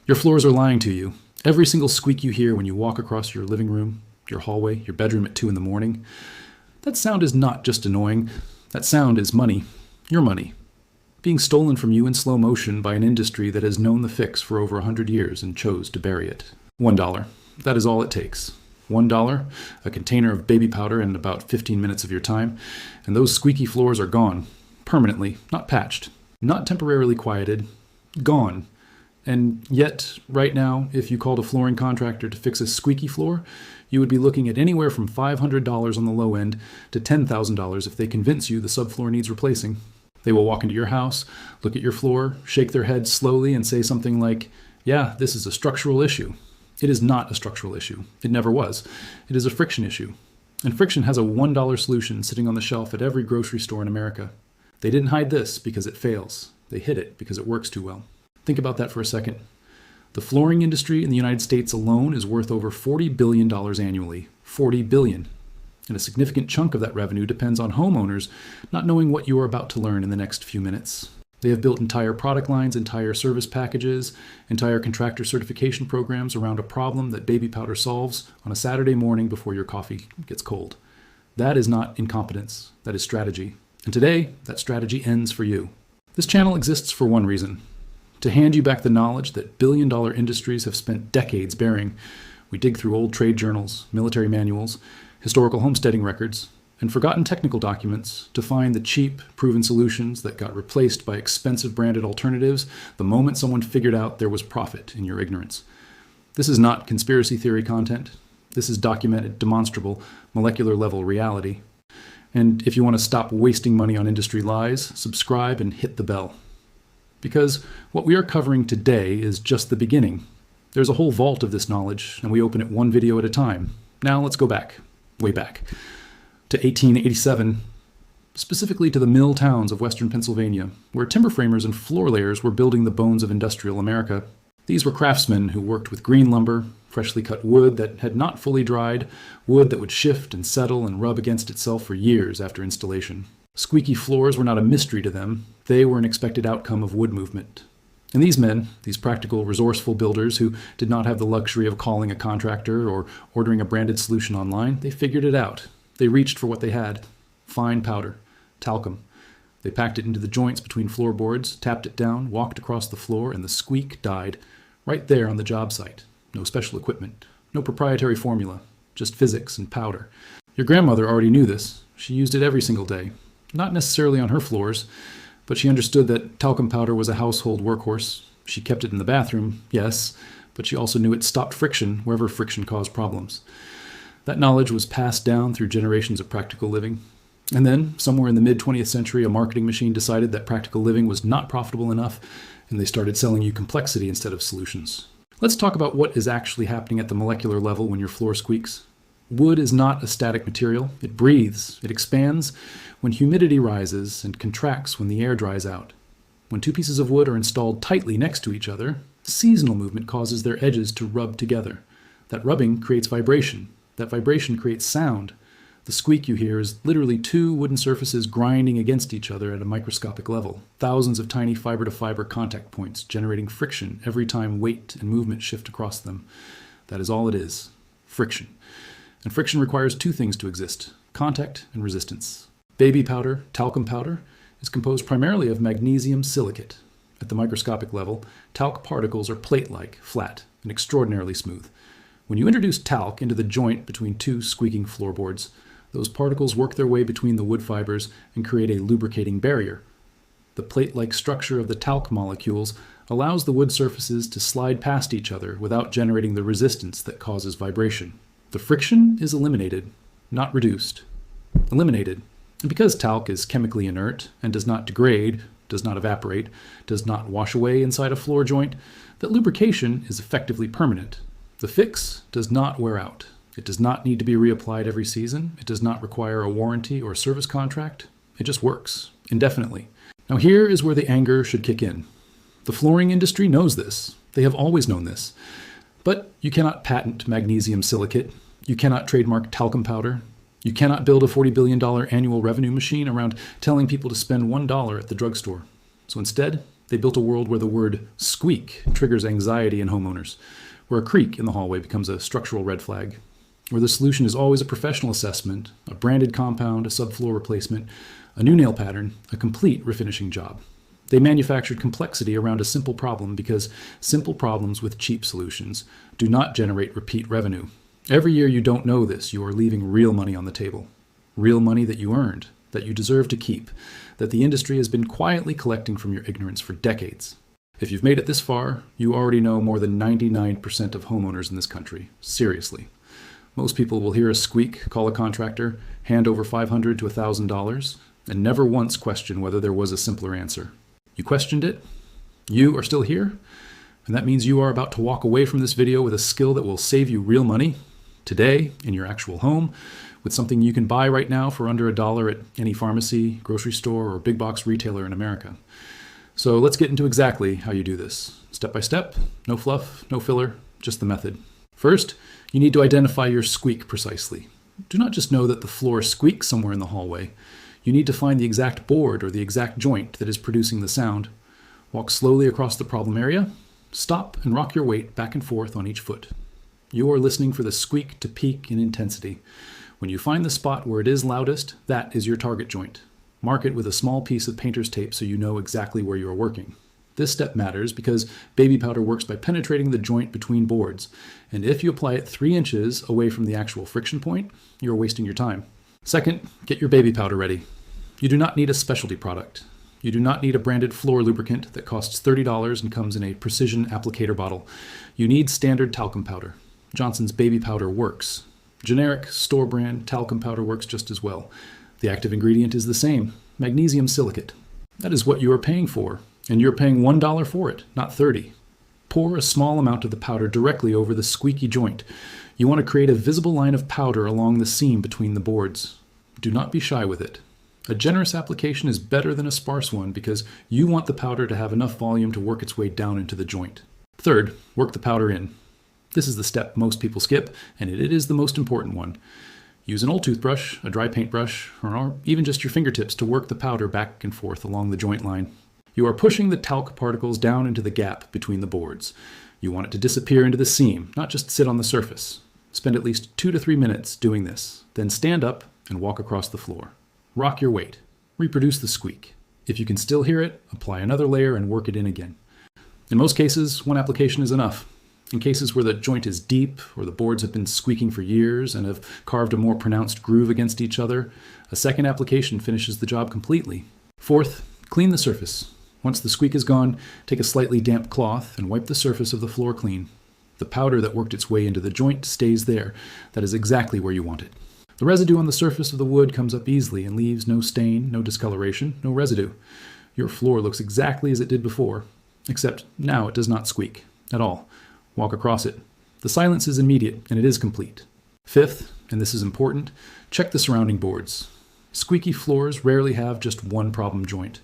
Your floors are lying to you. Every single squeak you hear when you walk across your living room, your hallway, your bedroom at 2 in the morning, that sound is not just annoying. That sound is money. Your money. Being stolen from you in slow motion by an industry that has known the fix for over 100 years and chose to bury it. $1. That is all it takes. $1, a container of baby powder, and about 15 minutes of your time, and those squeaky floors are gone. Permanently, not patched, not temporarily quieted, gone. And yet, right now, if you called a flooring contractor to fix a squeaky floor, you would be looking at anywhere from $500 on the low end to $10,000 if they convince you the subfloor needs replacing. They will walk into your house, look at your floor, shake their head slowly and say something like, "Yeah, this is a structural issue." It is not a structural issue. It never was. It is a friction issue. And friction has a $1 solution sitting on the shelf at every grocery store in America. They didn't hide this because it fails. They hid it because it works too well. Think about that for a second. The flooring industry in the United States alone is worth over $40 billion annually. $40 billion. And a significant chunk of that revenue depends on homeowners not knowing what you are about to learn in the next few minutes. They have built entire product lines, entire service packages, entire contractor certification programs around a problem that baby powder solves on a Saturday morning before your coffee gets cold. That is not incompetence. That is strategy. And today, that strategy ends for you. This channel exists for one reason: to hand you back the knowledge that billion-dollar industries have spent decades burying. We dig through old trade journals, military manuals, historical homesteading records, and forgotten technical documents to find the cheap, proven solutions that got replaced by expensive branded alternatives the moment someone figured out there was profit in your ignorance. This is not conspiracy theory content. This is documented, demonstrable, molecular-level reality. And if you want to stop wasting money on industry lies, subscribe and hit the bell. Because what we are covering today is just the beginning. There's a whole vault of this knowledge, and we open it one video at a time. Now let's go back, way back, to 1887, specifically to the mill towns of western Pennsylvania, where timber framers and floor layers were building the bones of industrial America. These were craftsmen who worked with green lumber, freshly cut wood that had not fully dried, wood that would shift and settle and rub against itself for years after installation. Squeaky floors were not a mystery to them. They were an expected outcome of wood movement. And these men, these practical, resourceful builders who did not have the luxury of calling a contractor or ordering a branded solution online, they figured it out. They reached for what they had: fine powder, talcum. They packed it into the joints between floorboards, tapped it down, walked across the floor, and the squeak died right there on the job site. No special equipment, no proprietary formula, just physics and powder. Your grandmother already knew this. She used it every single day. Not necessarily on her floors, but she understood that talcum powder was a household workhorse. She kept it in the bathroom, yes, but she also knew it stopped friction wherever friction caused problems. That knowledge was passed down through generations of practical living. And then, somewhere in the mid-20th century, a marketing machine decided that practical living was not profitable enough, and they started selling you complexity instead of solutions. Let's talk about what is actually happening at the molecular level when your floor squeaks. Wood is not a static material. It breathes. It expands when humidity rises and contracts when the air dries out. When two pieces of wood are installed tightly next to each other, seasonal movement causes their edges to rub together. That rubbing creates vibration. That vibration creates sound. The squeak you hear is literally two wooden surfaces grinding against each other at a microscopic level. Thousands of tiny fiber-to-fiber contact points generating friction every time weight and movement shift across them. That is all it is: friction. And friction requires two things to exist: contact and resistance. Baby powder, talcum powder, is composed primarily of magnesium silicate. At the microscopic level, talc particles are plate-like, flat, and extraordinarily smooth. When you introduce talc into the joint between two squeaking floorboards, those particles work their way between the wood fibers and create a lubricating barrier. The plate-like structure of the talc molecules allows the wood surfaces to slide past each other without generating the resistance that causes vibration. The friction is eliminated, not reduced. Eliminated. And because talc is chemically inert and does not degrade, does not evaporate, does not wash away inside a floor joint, that lubrication is effectively permanent. The fix does not wear out. It does not need to be reapplied every season. It does not require a warranty or service contract. It just works, indefinitely. Now here is where the anger should kick in. The flooring industry knows this. They have always known this. But you cannot patent magnesium silicate. You cannot trademark talcum powder. You cannot build a $40 billion annual revenue machine around telling people to spend $1 at the drugstore. So instead, They built a world where the word squeak triggers anxiety in homeowners, where a creak in the hallway becomes a structural red flag, where the solution is always a professional assessment, a branded compound, a subfloor replacement, a new nail pattern, a complete refinishing job. They manufactured complexity around a simple problem because simple problems with cheap solutions do not generate repeat revenue. Every year you don't know this, you are leaving real money on the table. Real money that you earned, that you deserve to keep, that the industry has been quietly collecting from your ignorance for decades. If you've made it this far, you already know more than 99% of homeowners in this country. Seriously. Most people will hear a squeak, call a contractor, hand over $500 to $1,000, and never once question whether there was a simpler answer. You questioned it, you are still here, and that means you are about to walk away from this video with a skill that will save you real money today in your actual home, with something you can buy right now for under $1 at any pharmacy, grocery store, or big box retailer in America. So let's get into exactly how you do this. Step by step, no fluff, no filler, just the method. First, you need to identify your squeak precisely. Do not just know that the floor squeaks somewhere in the hallway. You need to find the exact board or the exact joint that is producing the sound. Walk slowly across the problem area. Stop and rock your weight back and forth on each foot. You are listening for the squeak to peak in intensity. When you find the spot where it is loudest, that is your target joint. Mark it with a small piece of painter's tape so you know exactly where you are working. This step matters because baby powder works by penetrating the joint between boards, and if you apply it 3 inches away from the actual friction point, you are wasting your time. Second, get your baby powder ready. You do not need a specialty product. You do not need a branded floor lubricant that costs $30 and comes in a precision applicator bottle. You need standard talcum powder. Johnson's baby powder works. Generic store brand talcum powder works just as well. The active ingredient is the same, magnesium silicate. That is what you are paying for, and you're paying $1 for it, not $30. Pour a small amount of the powder directly over the squeaky joint. You want to create a visible line of powder along the seam between the boards. Do not be shy with it. A generous application is better than a sparse one because you want the powder to have enough volume to work its way down into the joint. Third, work the powder in. This is the step most people skip, and it is the most important one. Use an old toothbrush, a dry paintbrush, or even just your fingertips to work the powder back and forth along the joint line. You are pushing the talc particles down into the gap between the boards. You want it to disappear into the seam, not just sit on the surface. Spend at least 2 to 3 minutes doing this, then stand up and walk across the floor. Rock your weight. Reproduce the squeak. If you can still hear it, apply another layer and work it in again. In most cases, one application is enough. In cases where the joint is deep or the boards have been squeaking for years and have carved a more pronounced groove against each other, a second application finishes the job completely. Fourth, clean the surface. Once the squeak is gone, take a slightly damp cloth and wipe the surface of the floor clean. The powder that worked its way into the joint stays there. That is exactly where you want it. The residue on the surface of the wood comes up easily and leaves no stain, no discoloration, no residue. Your floor looks exactly as it did before, except now it does not squeak at all. Walk across it. The silence is immediate and it is complete. Fifth, and this is important, check the surrounding boards. Squeaky floors rarely have just one problem joint.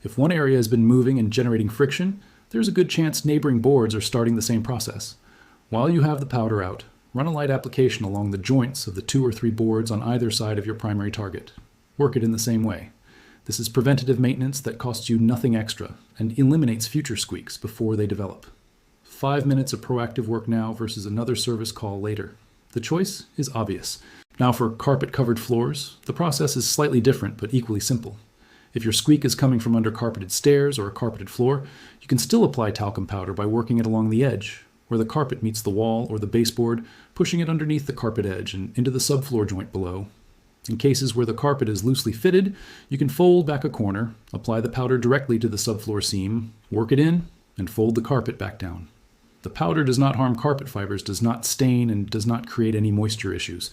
If one area has been moving and generating friction, there's a good chance neighboring boards are starting the same process. While you have the powder out, run a light application along the joints of the 2 or 3 boards on either side of your primary target. Work it in the same way. This is preventative maintenance that costs you nothing extra and eliminates future squeaks before they develop. 5 minutes of proactive work now versus another service call later. The choice is obvious. Now for carpet-covered floors, the process is slightly different but equally simple. If your squeak is coming from under carpeted stairs or a carpeted floor, you can still apply talcum powder by working it along the edge, where the carpet meets the wall or the baseboard, pushing it underneath the carpet edge and into the subfloor joint below. In cases where the carpet is loosely fitted, you can fold back a corner, apply the powder directly to the subfloor seam, work it in, and fold the carpet back down. The powder does not harm carpet fibers, does not stain, and does not create any moisture issues.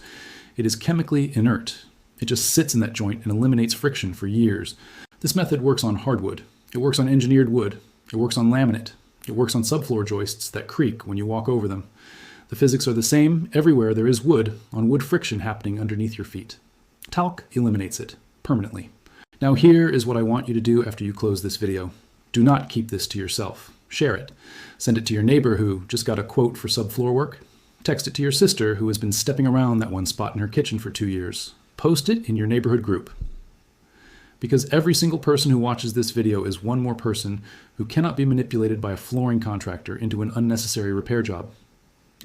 It is chemically inert. It just sits in that joint and eliminates friction for years. This method works on hardwood. It works on engineered wood. It works on laminate. It works on subfloor joists that creak when you walk over them. The physics are the same everywhere there is wood, on wood friction happening underneath your feet. Talc eliminates it, permanently. Now here is what I want you to do after you close this video. Do not keep this to yourself. Share it. Send it to your neighbor who just got a quote for subfloor work. Text it to your sister who has been stepping around that one spot in her kitchen for 2 years. Post it in your neighborhood group. Because every single person who watches this video is one more person who cannot be manipulated by a flooring contractor into an unnecessary repair job.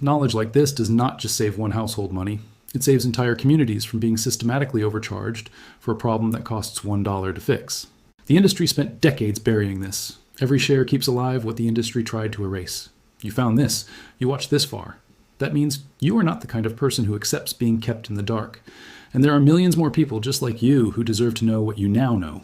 Knowledge like this does not just save one household money, it saves entire communities from being systematically overcharged for a problem that costs $1 to fix. The industry spent decades burying this. Every share keeps alive what the industry tried to erase. You found this. You watched this far. That means you are not the kind of person who accepts being kept in the dark. And there are millions more people just like you who deserve to know what you now know.